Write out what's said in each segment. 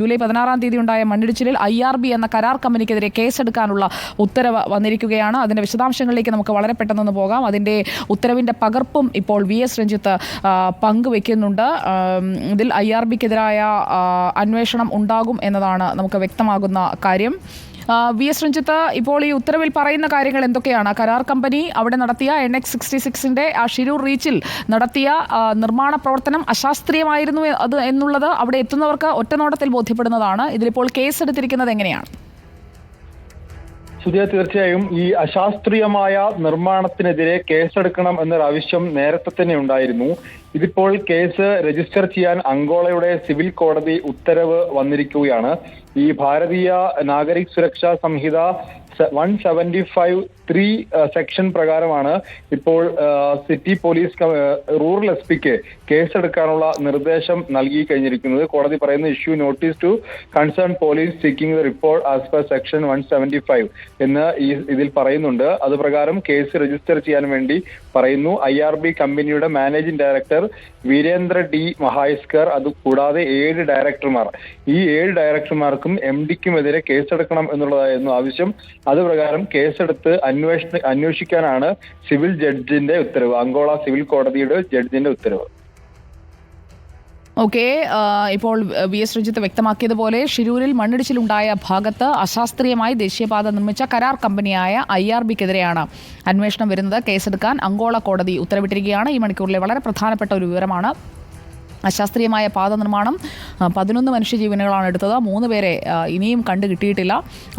July 16 ഉണ്ടായ മണ്ണിടിച്ചിലിൽ IRB എന്ന കരാർ കമ്പനിക്കെതിരെ കേസെടുക്കാനുള്ള ഉത്തരവ് വന്നിരിക്കുകയാണ്. അതിൻ്റെ വിശദാംശങ്ങളിലേക്ക് നമുക്ക് വളരെ പെട്ടെന്നൊന്ന് പോകാം. അതിൻ്റെ ഉത്തരവിൻ്റെ പകർപ്പും ഇപ്പോൾ VS രഞ്ജിത്ത് പങ്കുവെക്കുന്നുണ്ട്. ഇതിൽ IRBക്കെതിരായ അന്വേഷണം ഉണ്ടാകും എന്നതാണ് നമുക്ക് വ്യക്തമാകുന്ന കാര്യം. VS രഞ്ജിത്ത്, ഇപ്പോൾ ഈ ഉത്തരവിൽ പറയുന്ന കാര്യങ്ങൾ എന്തൊക്കെയാണ്? കരാർ കമ്പനി അവിടെ നടത്തിയ NH-66ന്റെ ആ ഷിരൂർ റീച്ചിൽ നടത്തിയ നിർമ്മാണ പ്രവർത്തനം അശാസ്ത്രീയമായിരുന്നു അത് എന്നുള്ളത് അവിടെ എത്തുന്നവർക്ക് ഒറ്റനോട്ടത്തിൽ ബോധ്യപ്പെടുന്നതാണ്. ഇതിലിപ്പോൾ കേസെടുത്തിരിക്കുന്നത് എങ്ങനെയാണ്? സുധിയ, തീർച്ചയായും ഈ അശാസ്ത്രീയമായ നിർമ്മാണത്തിനെതിരെ കേസെടുക്കണം എന്നൊരു ആവശ്യം നേരത്തെ തന്നെ ഉണ്ടായിരുന്നു. ഇതിപ്പോൾ കേസ് രജിസ്റ്റർ ചെയ്യാൻ അങ്കോളയുടെ സിവിൽ കോടതി ഉത്തരവ് വന്നിരിക്കുകയാണ്. ഈ ഭാരതീയ നാഗരിക് സുരക്ഷാ സംഹിത 175(3) സെക്ഷൻ പ്രകാരമാണ് ഇപ്പോൾ സിറ്റി പോലീസ് റൂറൽ SP-ക്ക് കേസെടുക്കാനുള്ള നിർദ്ദേശം നൽകി കഴിഞ്ഞിരിക്കുന്നത്. കോടതി പറയുന്ന issue notice to concern police seeking the report as per section 175 എന്ന് ഇതിൽ പറയുന്നുണ്ട്. അത് പ്രകാരം കേസ് രജിസ്റ്റർ ചെയ്യാൻ വേണ്ടി പറയുന്നു. IRB കമ്പനിയുടെ മാനേജിംഗ് ഡയറക്ടർ വീരേന്ദ്ര D മഹായസ്കർ, അത് കൂടാതെ 7 ഡയറക്ടർമാർ, ഈ 7 ഡയറക്ടർമാർക്കും MD-ക്കുമെതിരെ കേസെടുക്കണം എന്നുള്ളതായിരുന്നു ആവശ്യം. അത് പ്രകാരം കേസെടുത്ത് അന്വേഷിക്കാനാണ് സിവിൽ ജഡ്ജിന്റെ ഉത്തരവ്, അങ്കോള സിവിൽ കോടതിയുടെ ജഡ്ജിന്റെ ഉത്തരവ്. ഓക്കെ, ഇപ്പോൾ VS രഞ്ജിത്ത് വ്യക്തമാക്കിയതുപോലെ ഷിരൂരിൽ മണ്ണിടിച്ചിലുണ്ടായ ഭാഗത്ത് അശാസ്ത്രീയമായി ദേശീയപാത നിർമ്മിച്ച കരാർ കമ്പനിയായ IRBക്കെതിരെയാണ് അന്വേഷണം വരുന്നത്. കേസെടുക്കാൻ അങ്കോള കോടതി ഉത്തരവിട്ടിരിക്കുകയാണ്. ഈ മണിക്കൂറിലെ വളരെ പ്രധാനപ്പെട്ട ഒരു വിവരമാണ്. അശാസ്ത്രീയമായ പാത നിർമ്മാണം 11 മനുഷ്യജീവനുകളാണ് എടുത്തത്. 3 പേരെ ഇനിയും കണ്ടു കിട്ടിയിട്ടില്ല.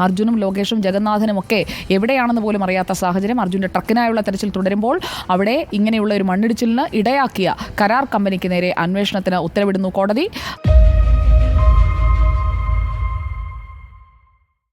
അർജുനും ലോകേഷും ജഗന്നാഥനും ഒക്കെ എവിടെയാണെന്ന് പോലും അറിയാത്ത സാഹചര്യം. അർജുൻ്റെ ട്രക്കിനായുള്ള തെരച്ചിൽ തുടരുമ്പോൾ അവിടെ ഇങ്ങനെയുള്ള ഒരു മണ്ണിടിച്ചിലിന് ഇടയാക്കിയ കരാർ കമ്പനിക്ക് നേരെ അന്വേഷണത്തിന് ഉത്തരവിടുന്നു കോടതി.